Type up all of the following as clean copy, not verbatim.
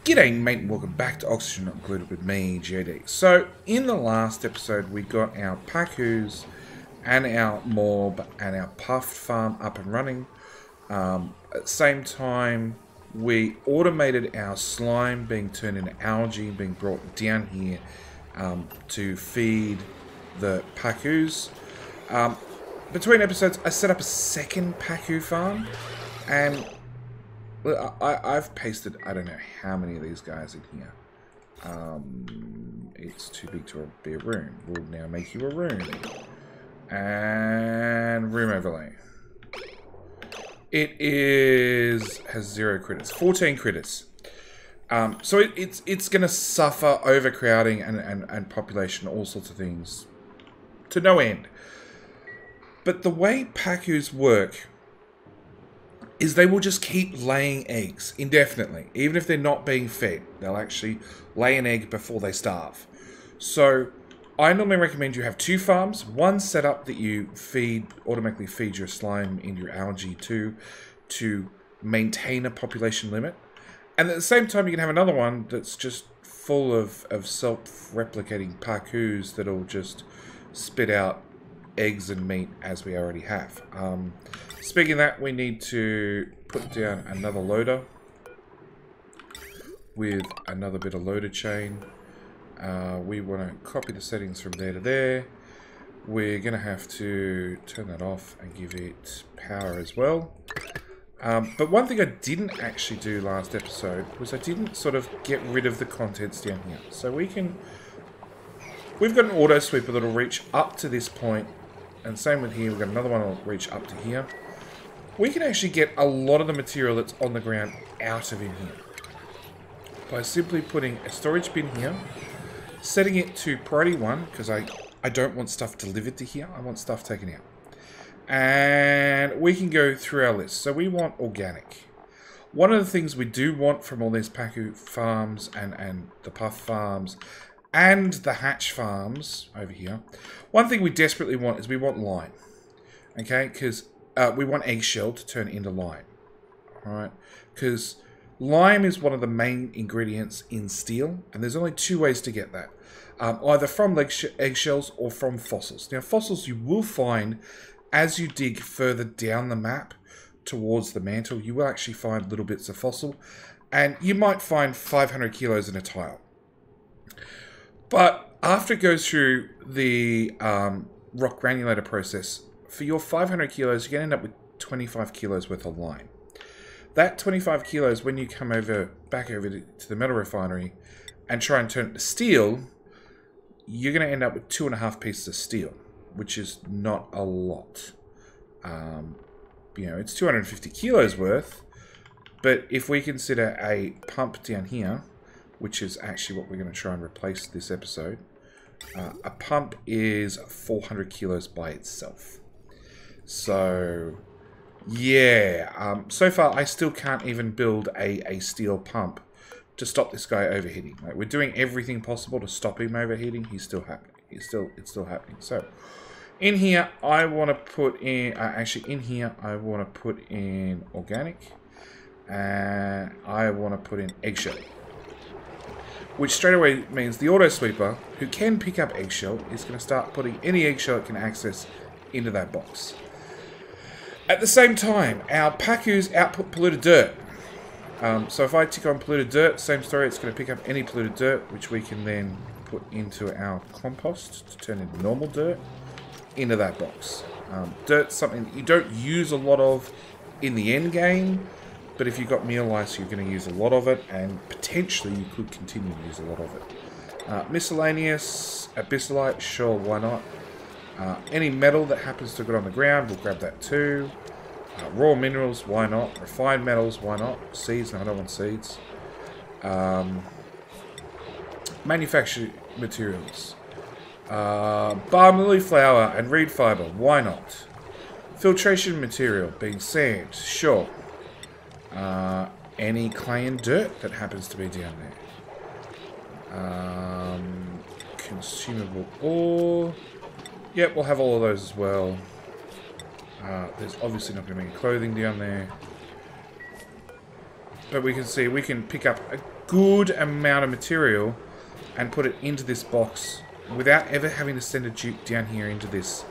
G'day mate and welcome back to Oxygen Not Included with me, JD. So, in the last episode we got our Pacus and our Morb and our Puffed farm up and running. At the same time, we automated our slime being turned into algae, being brought down here to feed the Pacus. Between episodes, I set up a second Pacu farm, and I've pasted, I don't know how many of these guys in here. It's too big to be a room. We'll now make you a room. And room overlay. It has 0 critters. 14 critters. So it's going to suffer overcrowding and population, all sorts of things, to no end. But the way Pacus work is they will just keep laying eggs indefinitely. Even if they're not being fed, they'll actually lay an egg before they starve. So I normally recommend you have 2 farms. One set up that you automatically feed your slime into your algae to maintain a population limit. And at the same time, you can have another one that's just full of self-replicating Pacus that'll just spit out eggs and meat as we already have. Speaking of that, we need to put down another loader with another bit of loader chain. We want to copy the settings from there to there. We're going to have to turn that off and give it power as well. But one thing I didn't actually do last episode was I didn't sort of get rid of the contents down here. So we've got an auto sweeper that'll reach up to this point. And same with here, we've got another one that'll reach up to here. We can actually get a lot of the material that's on the ground out of in here by simply putting a storage bin here, setting it to priority 1, because I don't want stuff delivered to here, I want stuff taken out. And we can go through our list. So we want organic. One of the things we do want from all these Pacu farms and the Puff farms and the Hatch farms over here, one thing we desperately want is we want lime. Okay, because we want eggshell to turn into lime. Alright, because lime is one of the main ingredients in steel, and there's only 2 ways to get that. Either from eggshells or from fossils. Now, fossils you will find as you dig further down the map towards the mantle, you will actually find little bits of fossil, and you might find 500 kilos in a tile. But after it goes through the rock granulator process, for your 500 kilos, you're going to end up with 25 kilos worth of lime. That 25 kilos, when you come back over to the metal refinery and try and turn it to steel, you're going to end up with 2.5 pieces of steel, which is not a lot. It's 250 kilos worth, but if we consider a pump down here, which is actually what we're going to try and replace this episode, a pump is 400 kilos by itself. So, yeah, so far I still can't even build a steel pump to stop this guy overheating. Like, we're doing everything possible to stop him overheating. He's still happening. It's still happening. So, in here, I want to put in, I want to put in organic, and I want to put in eggshell. Which straight away means the auto sweeper, who can pick up eggshell, is going to start putting any eggshell it can access into that box. At the same time, our Pacus output polluted dirt. So if I tick on polluted dirt, same story, it's going to pick up any polluted dirt, which we can then put into our compost to turn into normal dirt, into that box. Dirt's something that you don't use a lot of in the end game, but if you've got meal lice, you're going to use a lot of it, and potentially you could continue to use a lot of it. Miscellaneous, abyssallite, sure, why not? Any metal that happens to get on the ground, we'll grab that too. Raw minerals, why not? Refined metals, why not? Seeds, no, I don't want seeds. Manufactured materials. Balm lily flower and reed fiber, why not? Filtration material, being sand, sure. Any clay and dirt that happens to be down there. Consumable ore. Yep, we'll have all of those as well. There's obviously not going to be any clothing down there. But we can see we can pick up a good amount of material and put it into this box without ever having to send a dupe down here into this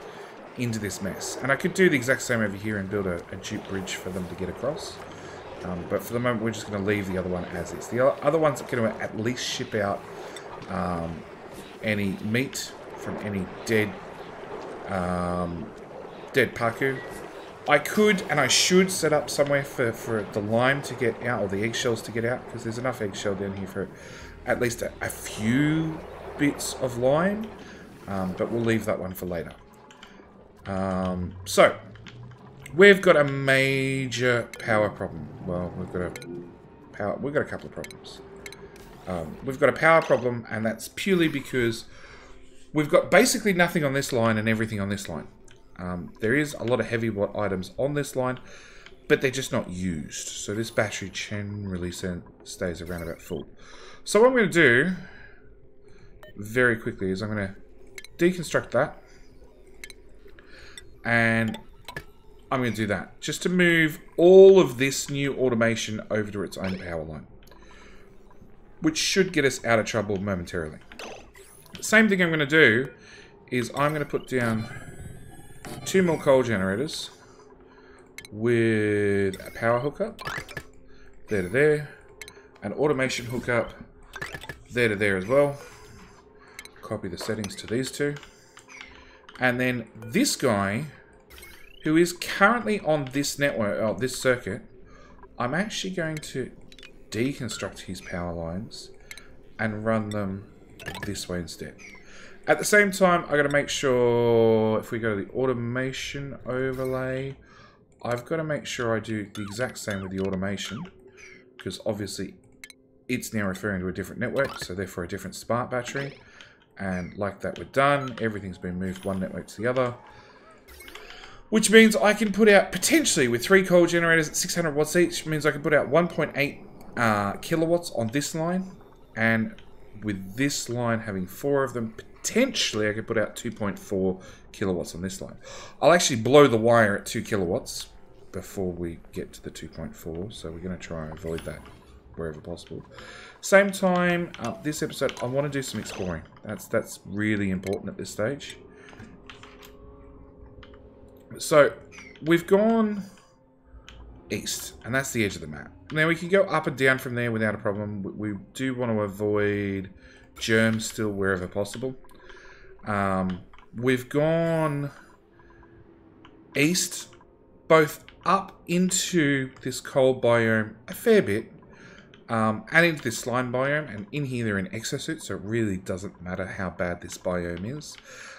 mess. And I could do the exact same over here and build a dupe bridge for them to get across. But for the moment, we're just going to leave the other one as is. The other one's going to at least ship out any meat from any dead paku. I could and I should set up somewhere for the lime to get out, or the eggshells to get out, because there's enough eggshell down here for at least a few bits of lime. But we'll leave that one for later. So, we've got a major power problem. Well, we've got a couple of problems. We've got a power problem, and that's purely because we've got basically nothing on this line and everything on this line. There is a lot of heavy watt items on this line, but they're just not used. So this battery generally stays around about full. So what I'm going to do very quickly is I'm going to deconstruct that, and I'm going to do that just to move all of this new automation over to its own power line, which should get us out of trouble momentarily. Same thing I'm going to do is I'm going to put down 2 more coal generators with a power hookup there to there, an automation hookup there to there as well. Copy the settings to these two, and then this guy, who is currently on this network, or this circuit, I'm actually going to deconstruct his power lines and run them this way instead. At the same time, I've got to make sure, if we go to the automation overlay, I've got to make sure I do the exact same with the automation, because obviously it's now referring to a different network, so therefore a different smart battery. And like that, we're done. Everything's been moved one network to the other. Which means I can put out, potentially, with 3 coal generators at 600 watts each, means I can put out 1.8 kilowatts on this line. And with this line having 4 of them, potentially I could put out 2.4 kilowatts on this line. I'll actually blow the wire at 2 kilowatts before we get to the 2.4. So we're going to try and avoid that wherever possible. Same time, this episode, I want to do some exploring. That's really important at this stage. So, we've gone east, and that's the edge of the map. Now, we can go up and down from there without a problem. We do want to avoid germs still wherever possible. We've gone east, both up into this cold biome a fair bit, and into this slime biome, and in here they're in exosuits, so it really doesn't matter how bad this biome is.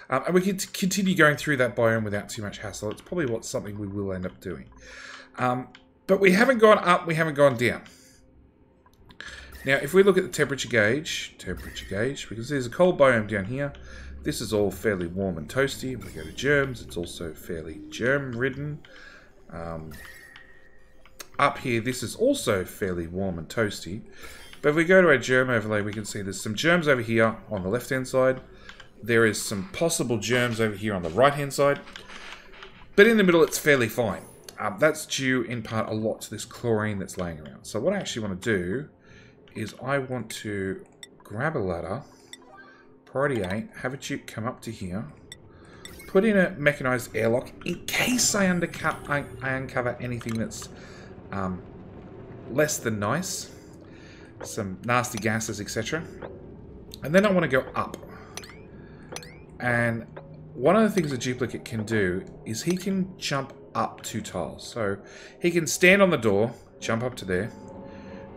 And we can continue going through that biome without too much hassle. It's probably something we will end up doing. But we haven't gone up, we haven't gone down. Now, if we look at the temperature gauge, we can see there's a cold biome down here. This is all fairly warm and toasty. If we go to germs, it's also fairly germ-ridden. Up here, this is also fairly warm and toasty. But if we go to our germ overlay, we can see there's some germs over here on the left-hand side. There is some possible germs over here on the right-hand side. But in the middle, it's fairly fine. That's due, in part, a lot to this chlorine that's laying around. So what I actually want to do is I want to grab a ladder, priority 8, have a dupe come up to here, put in a mechanized airlock in case I uncover anything that's less than nice, some nasty gases, etc. And then I want to go up. And one of the things a duplicate can do is he can jump up 2 tiles. So he can stand on the door, jump up to there,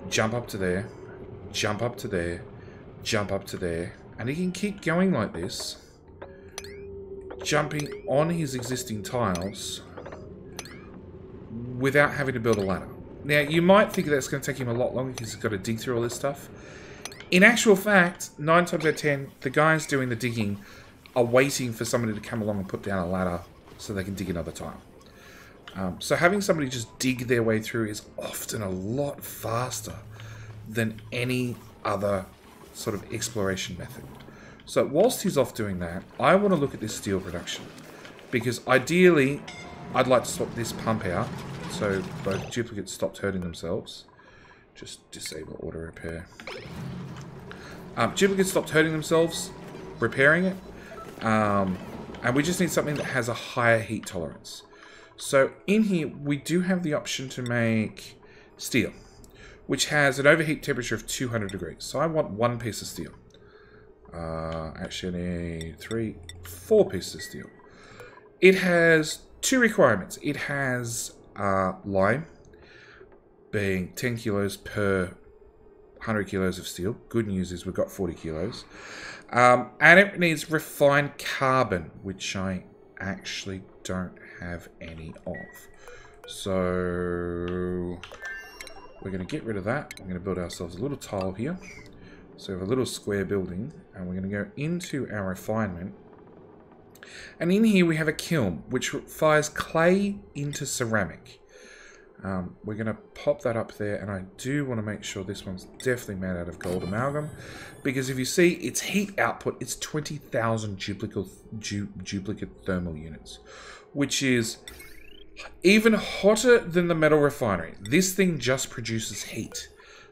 jump up to there, jump up to there, jump up to there, and he can keep going like this, jumping on his existing tiles without having to build a ladder. Now, you might think that's going to take him a lot longer because he's got to dig through all this stuff. In actual fact, 9 times out of 10, the guys doing the digging are waiting for somebody to come along and put down a ladder so they can dig another tile. So having somebody just dig their way through is often a lot faster than any other sort of exploration method. So whilst he's off doing that, I want to look at this steel production. Because ideally, I'd like to swap this pump out so both duplicates stopped hurting themselves. Just disable auto repair. Duplicates stopped hurting themselves, repairing it. And we just need something that has a higher heat tolerance. So in here, we do have the option to make steel, which has an overheat temperature of 200 degrees. So I want one piece of steel. Actually, I need 4 pieces of steel. It has 2 requirements. It has lime, being 10 kilos per 100 kilos of steel. Good news is we've got 40 kilos. And it needs refined carbon, which I actually don't have any of. So we're going to get rid of that. We're going to build ourselves a little tile here. So we have a little square building, and we're going to go into our refinement. And in here we have a kiln, which fires clay into ceramic. We're going to pop that up there, and I do want to make sure this one's definitely made out of gold amalgam, because if you see its heat output, it's 20,000 duplicate thermal units, which is even hotter than the metal refinery. This thing just produces heat.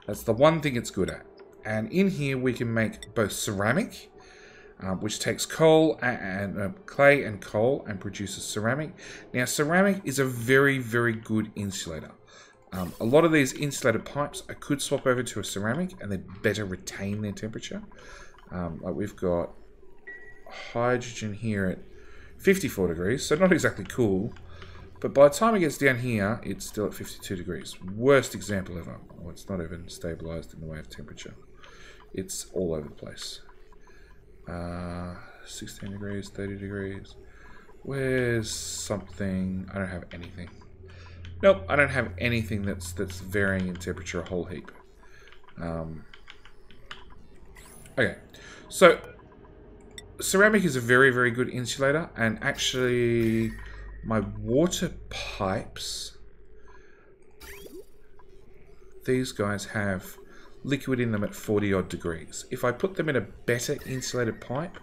That's the one thing it's good at. And in here we can make both ceramic, which takes coal and clay and coal and produces ceramic. Now, ceramic is a very, very good insulator. A lot of these insulated pipes I could swap over to a ceramic, and they'd better retain their temperature. Like we've got hydrogen here at 54 degrees, so not exactly cool. But by the time it gets down here, it's still at 52 degrees. Worst example ever. Well, it's not even stabilized in the way of temperature. It's all over the place. 16 degrees, 30 degrees. Where's something? I don't have anything. Nope, I don't have anything that's varying in temperature a whole heap. Okay, so ceramic is a very, very good insulator, and actually my water pipes, these guys have liquid in them at 40 odd degrees. If I put them in a better insulated pipe,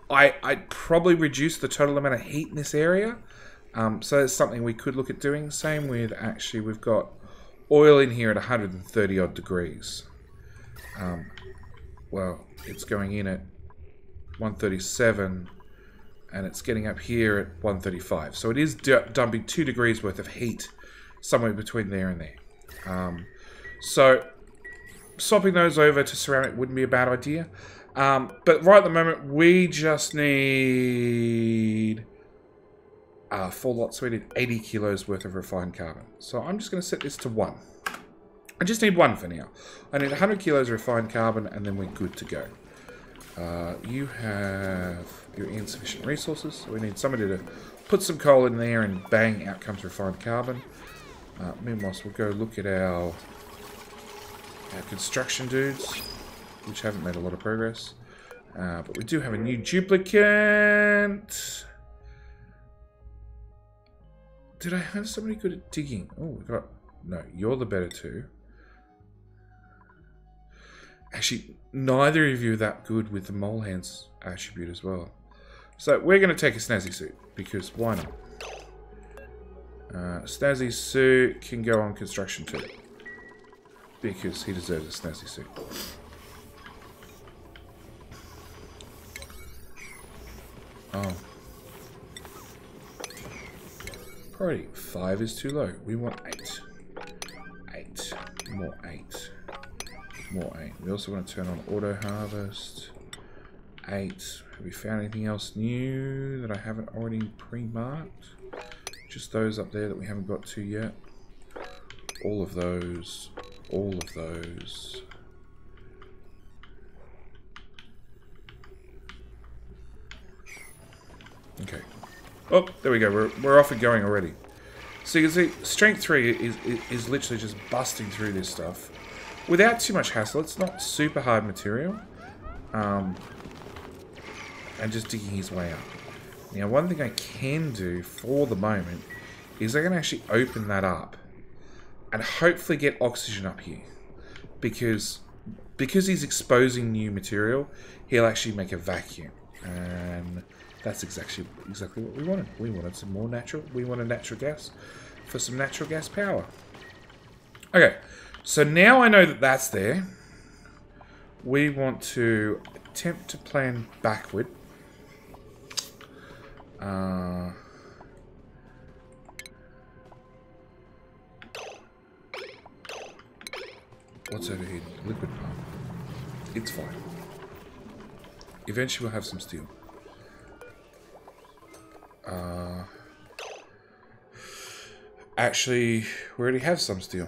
I'd probably reduce the total amount of heat in this area. So it's something we could look at doing. Same with, actually, we've got oil in here at 130 odd degrees. Well, it's going in at 137, and it's getting up here at 135. So it is dumping 2 degrees worth of heat somewhere between there and there. So swapping those over to ceramic wouldn't be a bad idea. But right at the moment, we just need 4 lots. So we need 80 kilos worth of refined carbon. So I'm just going to set this to 1. I just need 1 for now. I need 100 kilos of refined carbon, and then we're good to go. You have your insufficient resources. So we need somebody to put some coal in there, and bang, out comes refined carbon. Meanwhile, we'll go look at our construction dudes, which haven't made a lot of progress. But we do have a new duplicate. Did I have somebody good at digging? Oh, we got... No, you're the better 2. Actually, neither of you are that good with the mole hands attribute as well. So we're going to take a snazzy suit, because why not? Snazzy suit can go on construction too, because he deserves a snazzy suit. Oh. Priority 5 is too low. We want 8. 8. More 8. More 8. We also want to turn on auto harvest. 8. Have we found anything else new that I haven't already pre-marked? Just those up there that we haven't got to yet. All of those. All of those. Okay. Oh, there we go. We're off and going already. So you can see, Strength 3 is literally just busting through this stuff without too much hassle. It's not super hard material. And just digging his way up. Now, one thing I can do for the moment is I can actually open that up and hopefully get oxygen up here. Because he's exposing new material, he'll actually make a vacuum. And that's exactly what we wanted. We wanted some more natural. We wanted natural gas for some natural gas power. Okay, So now I know that that's there. We want to attempt to plan backward. What's over here? Liquid pump. It's fine. Eventually we'll have some steel. Actually, we already have some steel.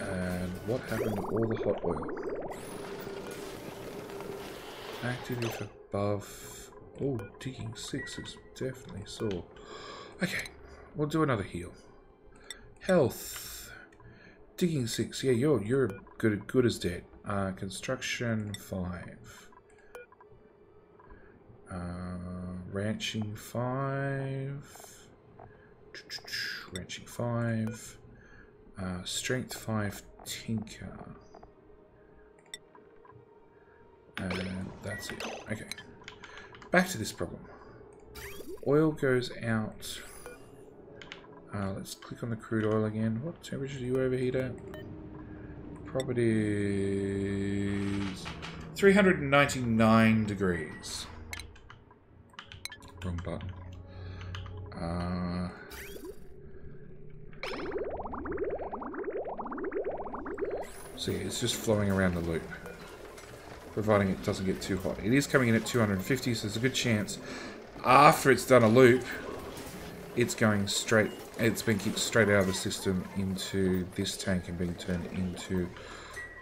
And what happened to all the hot oil? Activity above. Oh, digging 6 is definitely sore. Okay, we'll do another heal. Health. Digging 6. Yeah, you're good as dead. Construction 5. Ranching 5. Ranching 5. Strength 5. Tinker. And that's it. Okay. Back to this problem. Oil goes out. Let's click on the crude oil again. What temperature do you overheat at? Properties. 399 degrees. Wrong button. So yeah, it's just flowing around the loop, providing it doesn't get too hot. It is coming in at 250, so there's a good chance after it's done a loop, it's going straight. It's been kicked straight out of the system into this tank and being turned into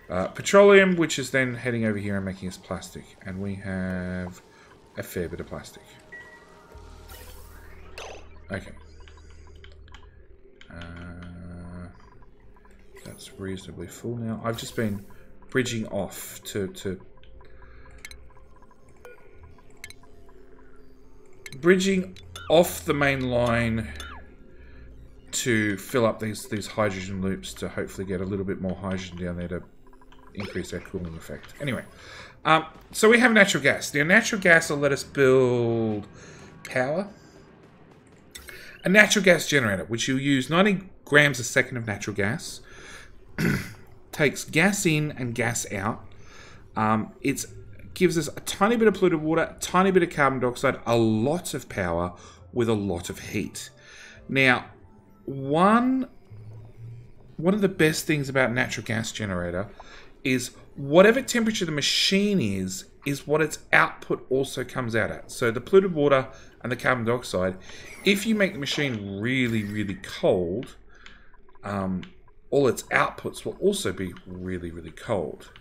petroleum, which is then heading over here and making us plastic. And we have a fair bit of plastic. Okay. That's reasonably full now. I've just been bridging off bridging off the main line to fill up these hydrogen loops to hopefully get a little bit more hydrogen down there to increase our cooling effect. Anyway, so we have natural gas. Now, natural gas will let us build power. A natural gas generator, which you'll use 90 grams a second of natural gas, takes gas in and gas out. It gives us a tiny bit of polluted water, a tiny bit of carbon dioxide, a lot of power with a lot of heat. Now, one of the best things about a natural gas generator is whatever temperature the machine is what its output also comes out at. So the polluted water and the carbon dioxide, if you make the machine really, really cold, all its outputs will also be really, really cold.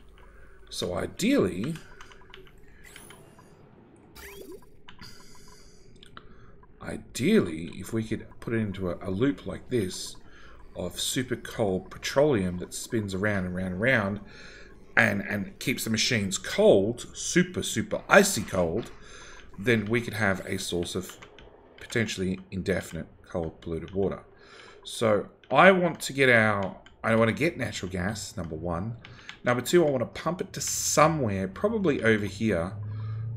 So ideally, if we could put it into a loop like this of super cold petroleum that spins around and around and around and keeps the machines cold, super, super icy cold, then we could have a source of potentially indefinite cold polluted water. So I want to get natural gas, number one. Number two, I want to pump it to somewhere, probably over here,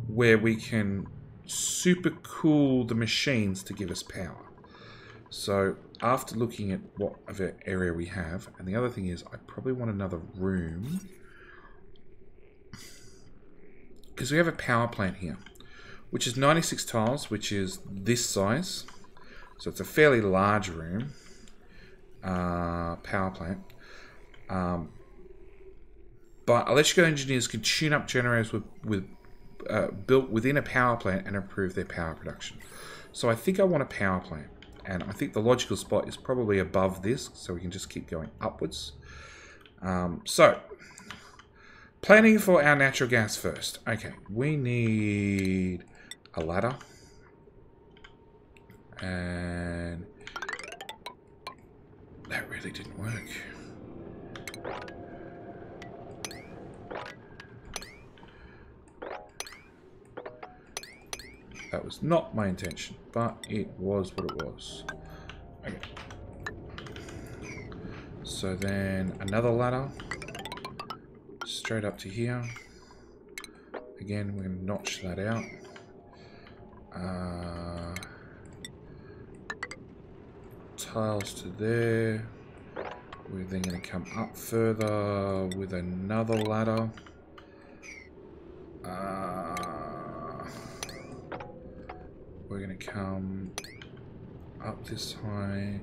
where we can super cool the machines to give us power. So after looking at what area we have, and the other thing is I probably want another room, because we have a power plant here, which is 96 tiles, which is this size. So it's a fairly large room, power plant. But electrical engineers can tune up generators built within a power plant and improve their power production. So I think I want a power plant, and I think the logical spot is probably above this, so we can just keep going upwards. So planning for our natural gas first. Okay, we need a ladder, and that really didn't work. That was not my intention, but it was what it was. Okay. So then another ladder straight up to here. Again, we're going to notch that out. tiles to there. We're then going to come up further with another ladder. We're going to come up this high.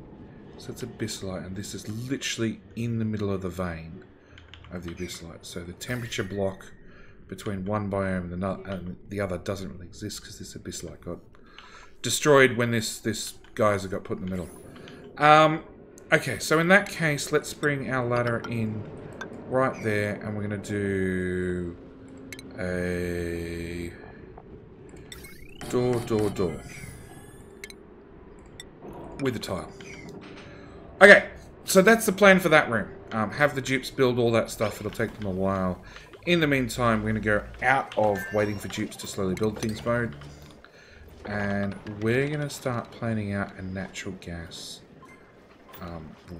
So it's abyssite, and this is literally in the middle of the vein of the abyssite. So the temperature block between one biome and the other doesn't really exist because this abyssite got destroyed when this geyser got put in the middle. Okay, so in that case, let's bring our ladder in right there, and we're going to do a door with a tile. Okay, so that's the plan for that room. Have the dupes build all that stuff. It'll take them a while. In the meantime, we're going to go out of waiting for dupes to slowly build things mode. And we're going to start planning out a natural gas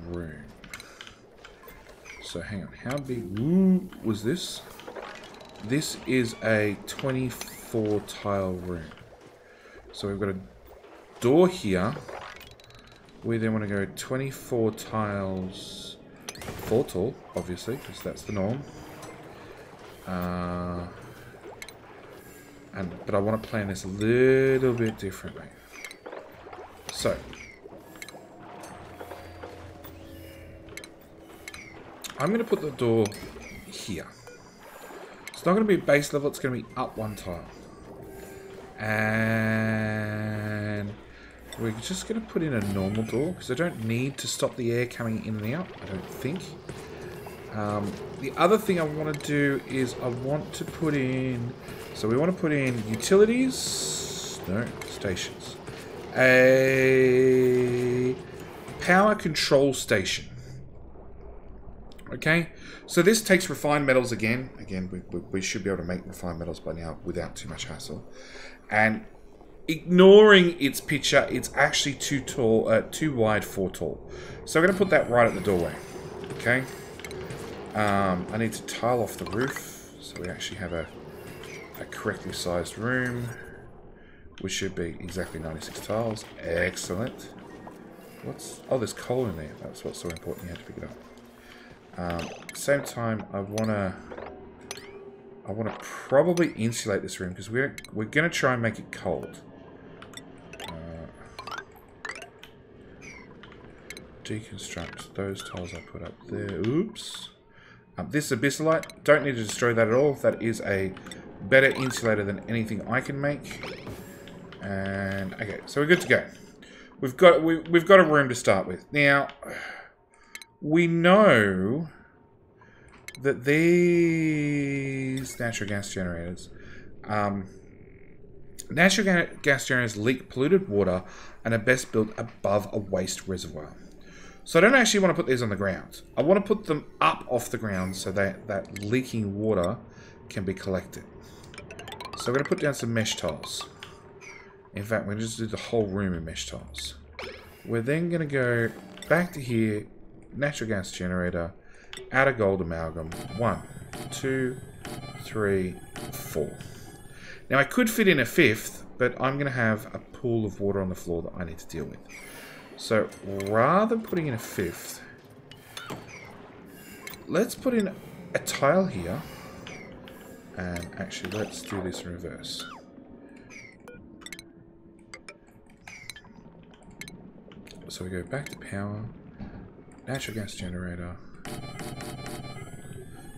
room. So hang on, how big was this? This is a 24 tile room. So we've got a door here. We then want to go 24 tiles, 4 tall, obviously, because that's the norm. But I want to plan this a little bit differently. So I'm going to put the door here. It's not going to be base level, it's going to be up 1 tile. And we're just going to put in a normal door, because I don't need to stop the air coming in and out, I don't think. The other thing I want to do is I want to put in... So we want to put in utilities... No, stations. A power control station. Okay, so this takes refined metals again. Again, we should be able to make refined metals by now without too much hassle. And ignoring its picture, it's actually too wide for tall. So I'm going to put that right at the doorway. Okay. I need to tile off the roof, so we actually have a correctly sized room, which should be exactly 96 tiles. Excellent. Oh, there's coal in there. That's what's so important. You had to pick it up. Same time, I wanna probably insulate this room because we're gonna try and make it cold. Deconstruct those tiles I put up there. Oops. This abyssite, don't need to destroy that at all. That is a better insulator than anything I can make. And okay, so we're good to go. We've got a room to start with. Now, we know that these natural gas generators leak polluted water and are best built above a waste reservoir. So I don't actually want to put these on the ground. I want to put them up off the ground so that leaking water can be collected. So I'm going to put down some mesh tiles. In fact, we're going to just do the whole room in mesh tiles. We're then going to go back to here, natural gas generator, add a gold amalgam. 1, 2, 3, 4. Now I could fit in a 5th, but I'm going to have a pool of water on the floor that I need to deal with. So rather than putting in a 5th, let's put in a tile here. And actually, let's do this in reverse. So we go back to power, natural gas generator,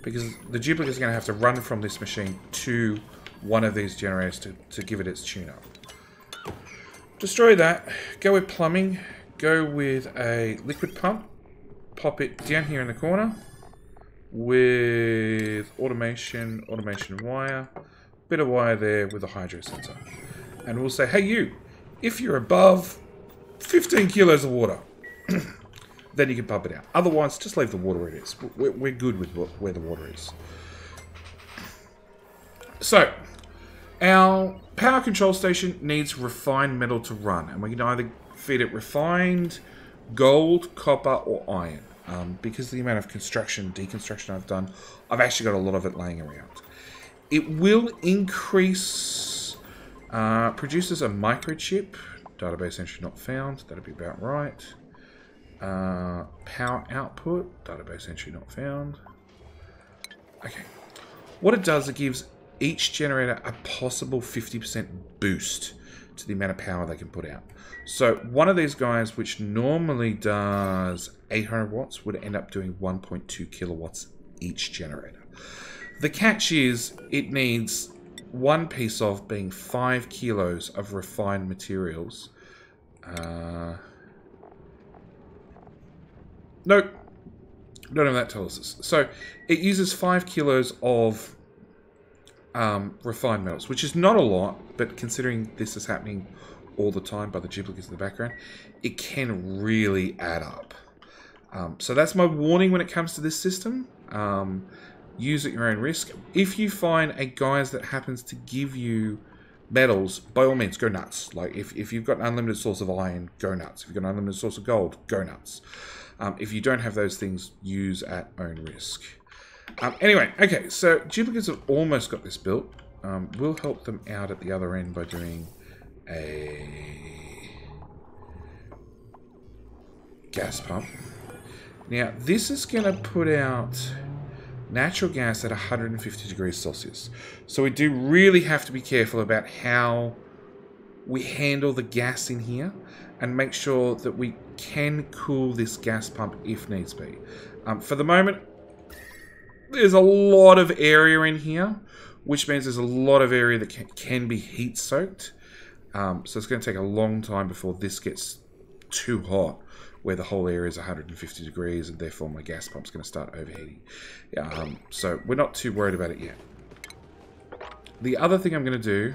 because the duplicate is going to have to run from this machine to one of these generators to give it its tune-up. Destroy that, go with plumbing, go with a liquid pump, pop it down here in the corner, with automation wire, bit of wire there with a hydro sensor. And we'll say, hey you, if you're above 15 kilos of water, then you can pump it out. Otherwise, just leave the water where it is. We're good with where the water is. So, our power control station needs refined metal to run. And we can either feed it refined gold, copper, or iron. Because of the amount of deconstruction I've done, I've actually got a lot of it laying around. It will increase, produces a microchip. Database entry not found. That'll be about right. Power output. Database entry not found. Okay. What it does, it gives each generator a possible 50% boost to the amount of power they can put out. So one of these guys, which normally does 800 watts, would end up doing 1.2 kilowatts each generator. The catch is it needs one piece of being 5 kilos of refined materials. Nope. None of that tells us. So it uses 5 kilos of refined metals, which is not a lot, but considering this is happening all the time by the duplicates in the background, it can really add up. So that's my warning when it comes to this system. Use at your own risk. If you find a guise that happens to give you metals, by all means, go nuts. Like, if you've got an unlimited source of iron, go nuts. If you've got an unlimited source of gold, go nuts. If you don't have those things, use at own risk. Anyway, okay, so duplicates have almost got this built. We'll help them out at the other end by doing a gas pump. Now, this is going to put out natural gas at 150 degrees Celsius. So we do really have to be careful about how we handle the gas in here and make sure that we can cool this gas pump if needs be. For the moment, there's a lot of area in here, which means there's a lot of area that can be heat soaked. So it's going to take a long time before this gets too hot, where the whole area is 150 degrees, and therefore my gas pump's going to start overheating. So we're not too worried about it yet. The other thing I'm going to do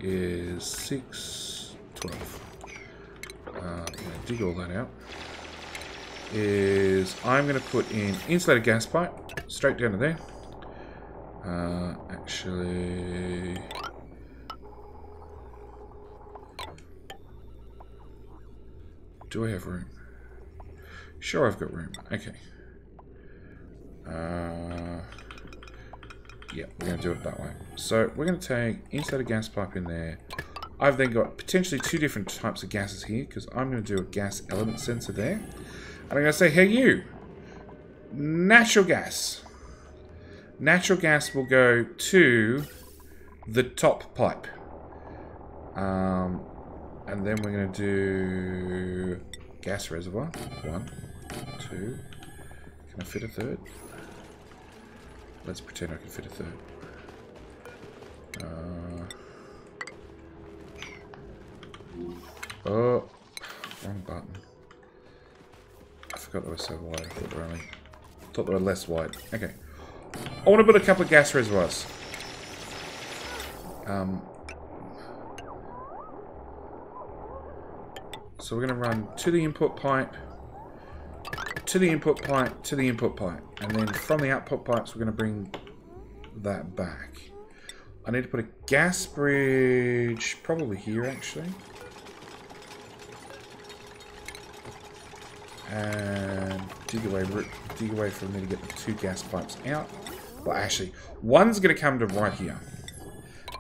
is 6, 12. I'm going to dig all that out. I'm going to put in insulated gas pipe straight down to there. Actually, do I have room? Sure, I've got room. Okay. Yeah, we're going to do it that way. So we're going to take insulated gas pipe in there. I've then got potentially 2 different types of gases here, because I'm going to do a gas element sensor there. And I'm going to say, hey you, natural gas. Natural gas will go to the top pipe. And then we're going to do gas reservoir. 1, 2. Can I fit a third? Let's pretend I can fit a third. Oh, wrong button. I forgot they were so wide. I thought they were less wide. Okay. I want to build a couple of gas reservoirs. So we're going to run to the input pipe, to the input pipe, to the input pipe. And then from the output pipes, we're going to bring that back. I need to put a gas bridge probably here, actually. And dig away for me to get the 2 gas pipes out. Well, actually, one's going to come to right here.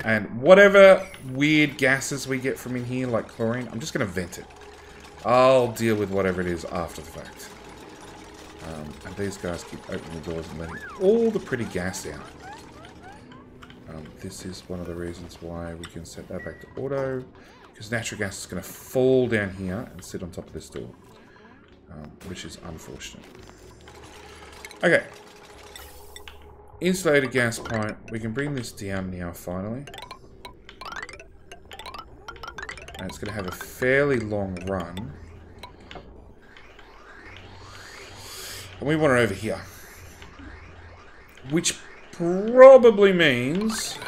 And whatever weird gases we get from in here, like chlorine, I'm just going to vent it. I'll deal with whatever it is after the fact. And these guys keep opening the doors and letting all the pretty gas out. This is one of the reasons why we can set that back to auto. Because natural gas is going to fall down here and sit on top of this door. Which is unfortunate. Okay. Insulated gas pipe. We can bring this down now, finally. And it's going to have a fairly long run. And we want it over here. Which probably means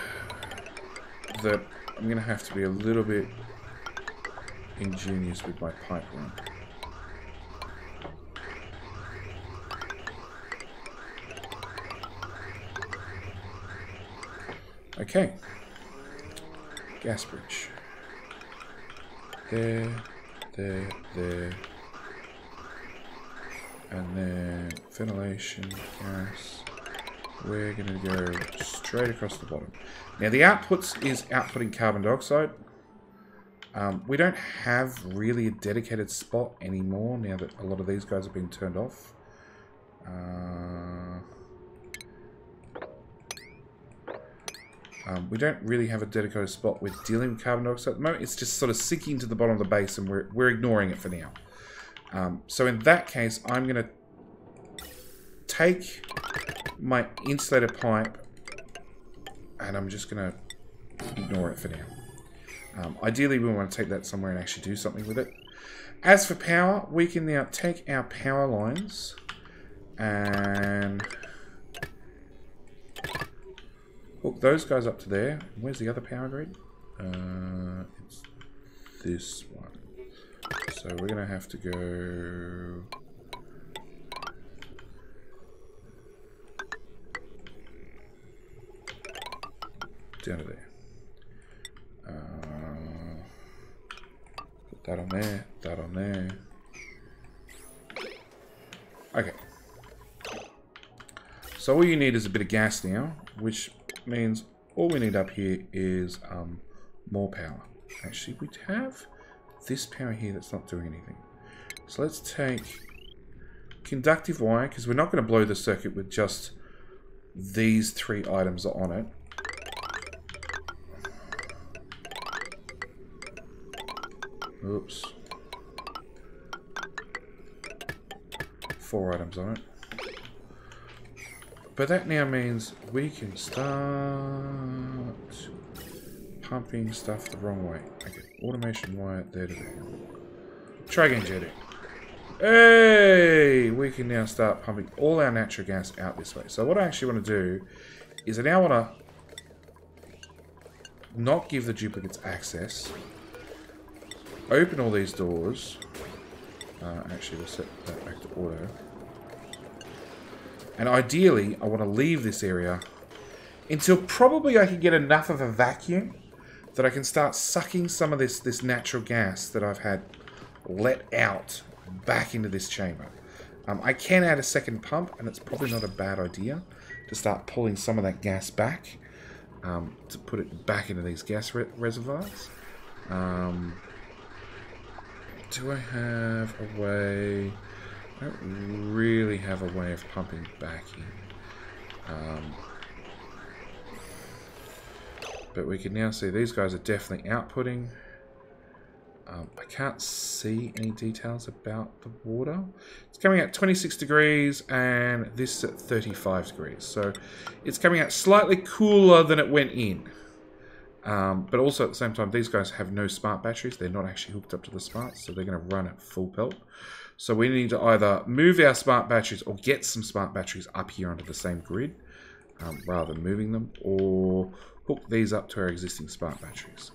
that I'm going to have to be a little bit ingenious with my pipe run. Okay. Gas bridge. There, there, there. And then ventilation, gas. We're going to go straight across the bottom. Now the outputs is outputting carbon dioxide. We don't have really a dedicated spot anymore now that a lot of these guys have been turned off. We don't really have a dedicated spot with dealing with carbon dioxide at the moment. It's just sort of sinking to the bottom of the base, and we're ignoring it for now. So in that case, I'm going to take my insulator pipe, and I'm just going to ignore it for now. Ideally, we want to take that somewhere and actually do something with it. As for power, we can now take our power lines and hook those guys up to there. Where's the other power grid? It's this one. So we're going to have to go down to there. Put that on there, that on there. Okay. So all you need is a bit of gas now, which means all we need up here is more power. Actually, we have this power here that's not doing anything. So let's take conductive wire, because we're not going to blow the circuit with just these 3 items on it. Oops. 4 items on it. But that now means we can start pumping stuff the wrong way. Okay, automation wire there to there. Try again, JD. Hey! We can now start pumping all our natural gas out this way. So what I actually want to do is I now want to not give the duplicates access. Open all these doors. Actually, we'll set that back to auto. And ideally, I want to leave this area until probably I can get enough of a vacuum that I can start sucking some of this natural gas that I've had let out back into this chamber. I can add a second pump, and it's probably not a bad idea to start pulling some of that gas back to put it back into these gas reservoirs. Do I have a way? I don't really have a way of pumping back in. But we can now see these guys are definitely outputting. I can't see any details about the water. It's coming at 26 degrees and this at 35 degrees. So it's coming out slightly cooler than it went in. But also at the same time, these guys have no smart batteries. They're not actually hooked up to the smarts, so they're going to run at full pelt. So we need to either move our smart batteries or get some smart batteries up here onto the same grid, rather than moving them, or hook these up to our existing smart batteries.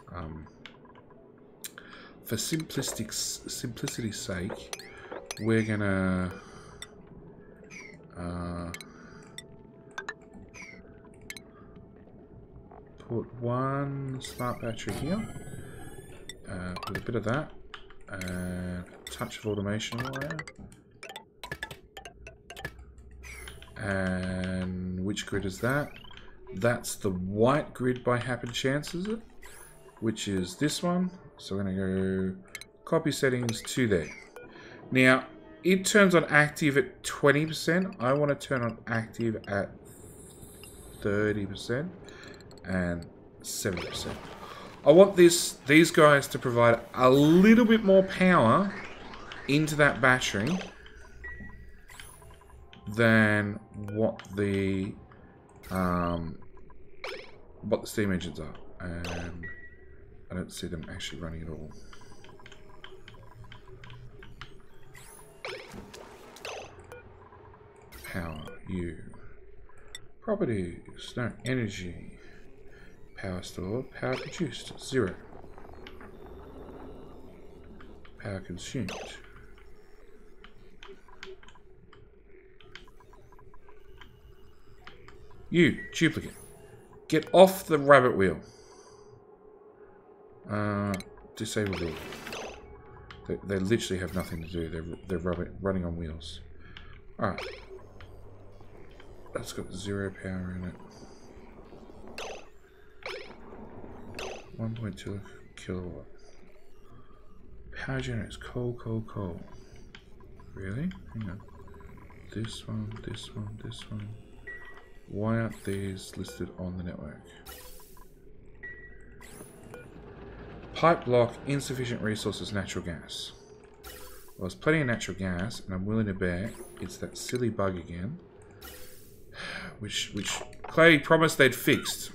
For simplicity's sake, we're going to put one smart battery here, with a bit of that, and a touch of automation wire. And which grid is that? That's the white grid by happen chance, is it? Which is this one. So we're going to go copy settings to there. Now, it turns on active at 20%. I want to turn on active at 30% and 70%. I want these guys to provide a little bit more power into that battery than what the steam engines are, and I don't see them actually running at all. Power, U. Properties, no, energy. Power stored, power produced, 0. Power consumed. You, duplicate. Get off the rabbit wheel. Disable wheel. They literally have nothing to do. They're running on wheels. Alright. That's got 0 power in it. 1.2 kilowatt. Power generators. Coal, coal, coal. Really? Hang on. This one, this one, this one. Why aren't these listed on the network? Pipe block, insufficient resources, natural gas. Well, there's plenty of natural gas, and I'm willing to bet it's that silly bug again. Which Clay promised they'd fixed.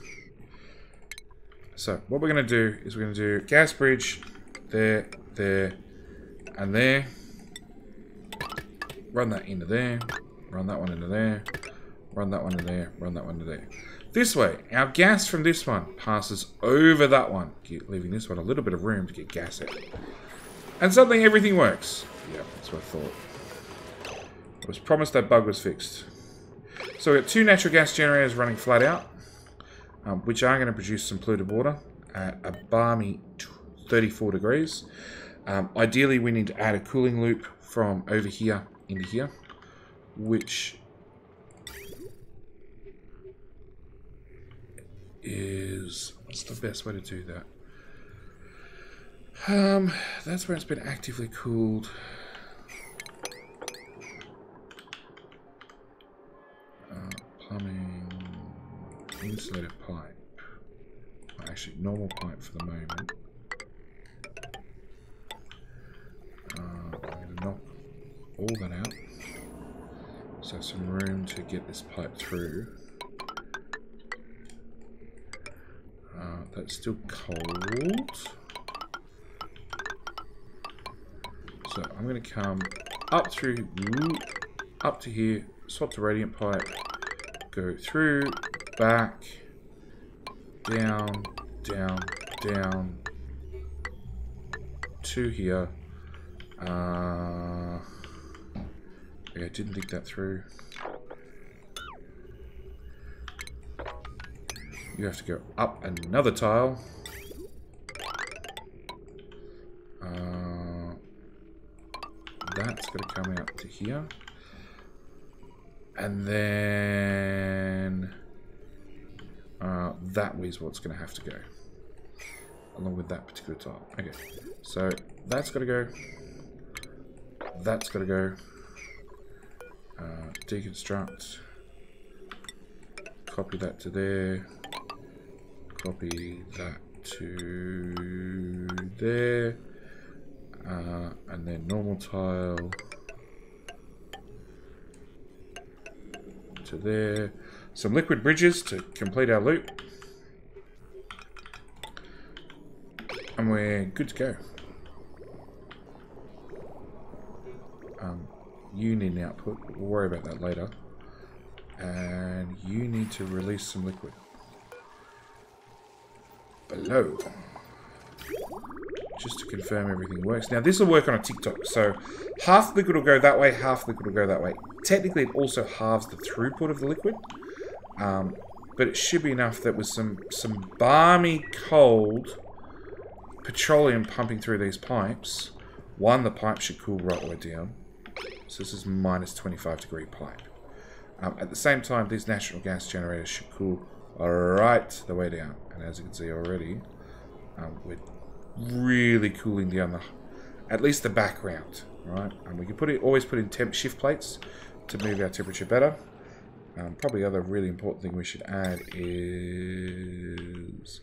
So, what we're going to do is we're going to do gas bridge, there, there, and there. Run that into there. Run that one into there. Run that one into there. Run that one into there. This way, our gas from this one passes over that one, leaving this one a little bit of room to get gas out. And suddenly everything works. Yeah, that's what I thought. I was promised that bug was fixed. So we've got 2 natural gas generators running flat out, which are going to produce some polluted water at a balmy 34 degrees. Ideally, we need to add a cooling loop from over here into here, which is... what's the best way to do that? That's where it's been actively cooled. Plumbing, insulated pipe. Actually, normal pipe for the moment. I'm going to knock all that out. So some room to get this pipe through. That's still cold. So I'm going to come up through, up to here, swap the radiant pipe, go through, back, down, down, down, to here. Yeah, I didn't think that through. You have to go up another tile. That's going to come out to here. And then that is what's going to have to go. Along with that particular tile. Okay, so that's got to go. That's got to go. Deconstruct. Copy that to there. Copy that to there. And then normal tile to there. Some liquid bridges to complete our loop. And we're good to go. You need an output. We'll worry about that later. And you need to release some liquid. Below. Just to confirm everything works. Now this will work on a tick-tock. So half the liquid will go that way, half the liquid will go that way. Technically it also halves the throughput of the liquid. But it should be enough that with some balmy cold petroleum pumping through these pipes, one, the pipe should cool right the way down. So this is minus 25 degree pipe. At the same time, these natural gas generators should cool right the way down. And as you can see already, we're really cooling down at least the background, right? And we can always put in temp shift plates to move our temperature better. Probably the other really important thing we should add is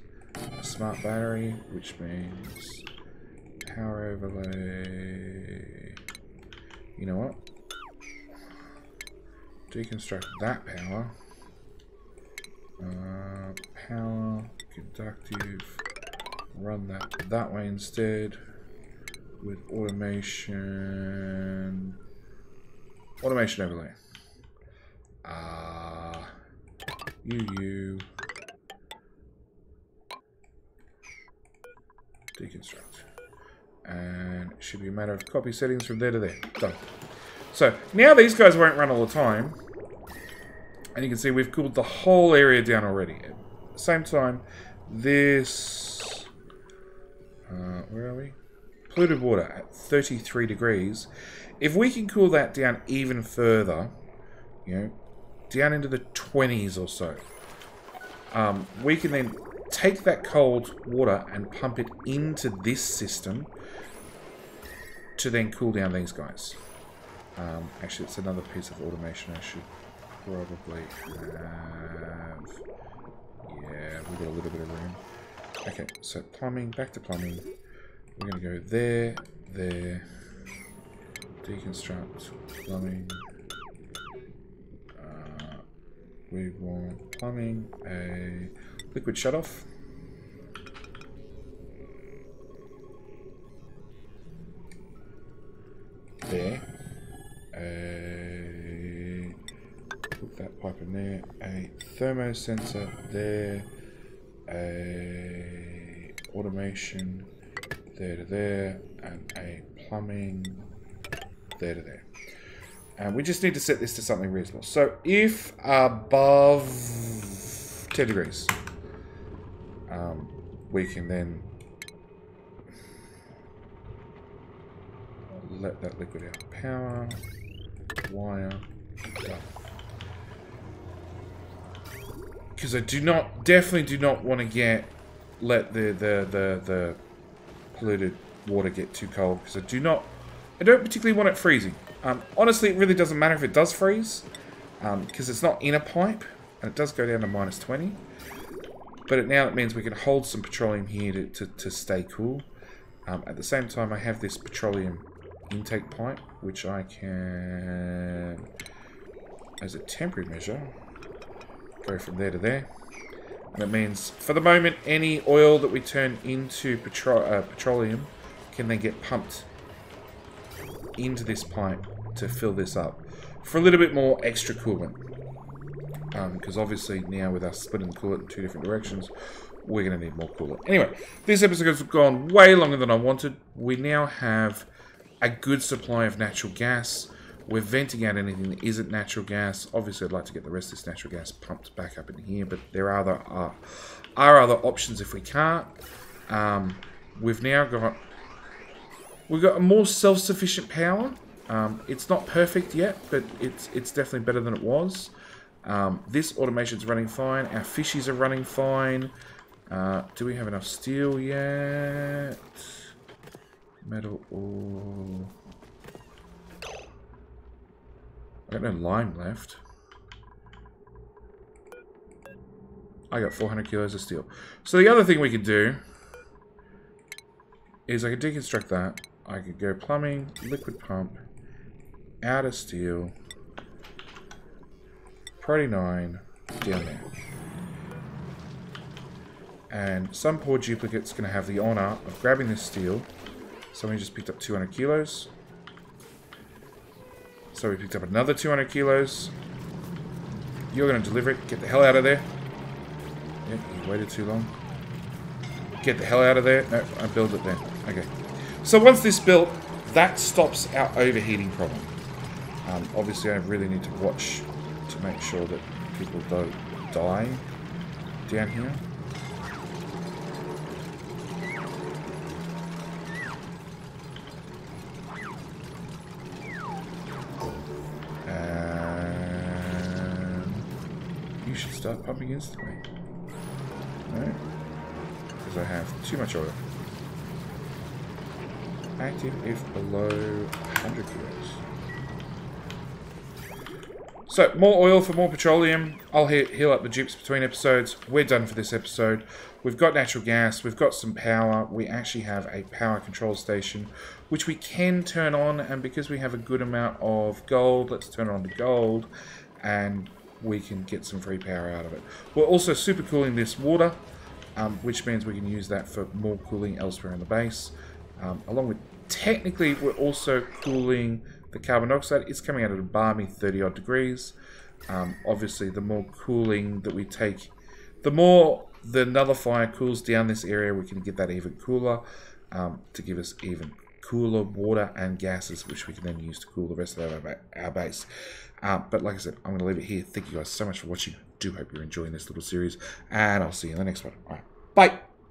a smart battery, which means power overlay. You know what? Deconstruct that power. Power, conductive. Run that way instead. With automation. Automation overlay. Deconstruct. And it should be a matter of copy settings from there to there. Done. So now these guys won't run all the time. And you can see we've cooled the whole area down already. At the same time, this... where are we? Polluted water at 33 degrees. If we can cool that down even further, you know, down into the 20s or so, we can then take that cold water and pump it into this system, to then cool down these guys. Actually, it's another piece of automation I should probably have. Yeah, we've got a little bit of room. Okay, so plumbing, back to plumbing. We're going to go there, there, deconstruct, plumbing. We want plumbing, a liquid shutoff. There. Put that pipe in there. A thermo sensor there. A automation there to there. And a plumbing there to there. And we just need to set this to something reasonable. So if above 10 degrees, we can then let that liquid out. Power, wire, done. Because I definitely do not want to let the polluted water get too cold. Because I don't particularly want it freezing. Honestly, it really doesn't matter if it does freeze, because it's not in a pipe, and it does go down to -20. But now it means we can hold some petroleum here to stay cool. At the same time, I have this petroleum intake pipe, which I can, as a temporary measure, go from there to there. And it means, for the moment, any oil that we turn into petroleum can then get pumped into this pipe to fill this up for a little bit more extra coolant. Because obviously now with us splitting the coolant in 2 different directions, we're going to need more coolant. Anyway, this episode has gone way longer than I wanted. We now have a good supply of natural gas. We're venting out anything that isn't natural gas. Obviously, I'd like to get the rest of this natural gas pumped back up in here, but there are other options if we can't. We've got a more self-sufficient power. It's not perfect yet, but it's definitely better than it was. This automation's running fine. Our fishies are running fine. Do we have enough steel yet? Metal ore. I got no lime left. I got 400 kilos of steel. So the other thing we could do is I could deconstruct that. I could go plumbing, liquid pump, out of steel, Pro9, down there. And some poor duplicate's going to have the honor of grabbing this steel. Somebody just picked up 200 kilos. So we picked up another 200 kilos. You're going to deliver it. Get the hell out of there. Yep, you waited too long. Get the hell out of there. No, I build it then. Okay. So once this built, that stops our overheating problem. Obviously, I really need to watch to make sure that people don't die down here. And you should start pumping instantly. No? Because I have too much oil. Active if below 100 kilos. So, more oil for more petroleum. I'll heal up the dupes between episodes. We're done for this episode. We've got natural gas. We've got some power. We actually have a power control station, which we can turn on. And because we have a good amount of gold, let's turn on the gold. And we can get some free power out of it. We're also super cooling this water, which means we can use that for more cooling elsewhere in the base. Along with, technically, we're also cooling the carbon dioxide. It's coming out at a balmy 30 odd degrees. Obviously, the more cooling that we take, the more the nullifier cools down this area, we can get that even cooler to give us even cooler water and gases, which we can then use to cool the rest of our base. But like I said, I'm going to leave it here. Thank you guys so much for watching. I do hope you're enjoying this little series, and I'll see you in the next one. All right, bye.